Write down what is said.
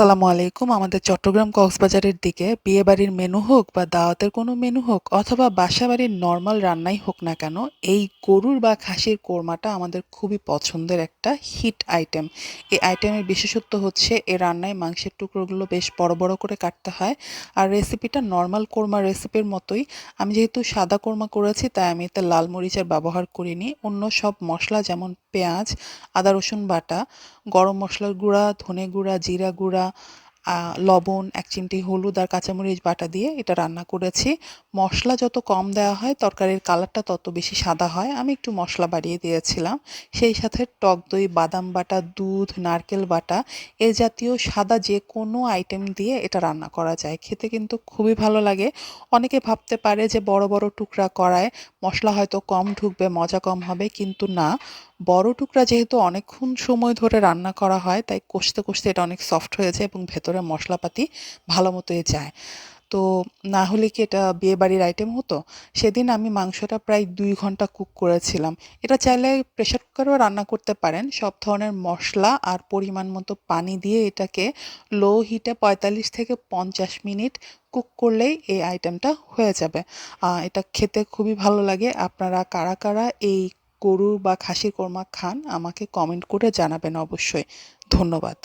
আসসালামু আলাইকুম। আমাদের চট্টগ্রাম কক্সবাজারের দিকে বিয়েবাড়ির মেনু হোক বা দাওয়াতের কোনো মেনু হোক অথবা বাসাবাড়ির নরমাল রান্নাই হোক না কেন, এই গরুর বা খাসির কোরমাটা আমাদের খুবই পছন্দের একটা হিট আইটেম। এই আইটেমের বিশেষত্ব হচ্ছে এ রান্নায় মাংসের টুকরোগুলো বেশ বড় বড় করে কাটতে হয়। আর রেসিপিটা নর্মাল কোরমা রেসিপির মতোই। আমি যেহেতু সাদা কোরমা করেছি তাই আমি এতে লাল মরিচের ব্যবহার করিনি। অন্য সব মশলা যেমন পেঁয়াজ, আদা রসুন বাটা, গরম মশলার গুঁড়া, ধনে গুঁড়া, জিরা গুঁড়া, লবণ, ১ চিমটি হলুদ আর কাঁচামরিচ বাটা দিয়ে এটা রান্না করেছি। মশলা যত কম দেওয়া হয় তরকারির কালারটা তত বেশি সাদা হয়। আমি একটু মশলা বাড়িয়ে দিয়েছিলাম। সেই সাথে টক দই, বাদাম বাটা, দুধ, নারকেল বাটা এ জাতীয় সাদা যেকোনো আইটেম দিয়ে এটা রান্না করা যায়। খেতে কিন্তু খুবই ভালো লাগে। অনেকে ভাবতে পারে যে বড় বড় টুকরা করায় মশলা হয়তো কম ঢুকবে, মজা কম হবে, কিন্তু না। বড় টুকরা যেহেতু অনেকক্ষণ সময় ধরে রান্না করা হয় তাই কষতে কষতে এটা অনেক সফট হয়ে যায় এবং ভেতরে মশলাপাতি ভালো মতোই যায়। তো না হলে কি এটা বিয়েবাড়ির আইটেম হতো? সেদিন আমি মাংসটা প্রায় ২ ঘন্টা কুক করেছিলাম। এটা চাইলে প্রেসার কুকারেও রান্না করতে পারেন। সব ধরনের মশলা আর পরিমাণ মতো পানি দিয়ে এটাকে লো হিটে ৪৫ থেকে ৫০ মিনিট কুক করলেই এই আইটেমটা হয়ে যাবে। এটা খেতে খুবই ভালো লাগে। আপনারা কারা কারা এই গরু বা খাসির কোরমা খান আমাকে কমেন্ট করে জানাবেন অবশ্যই। ধন্যবাদ।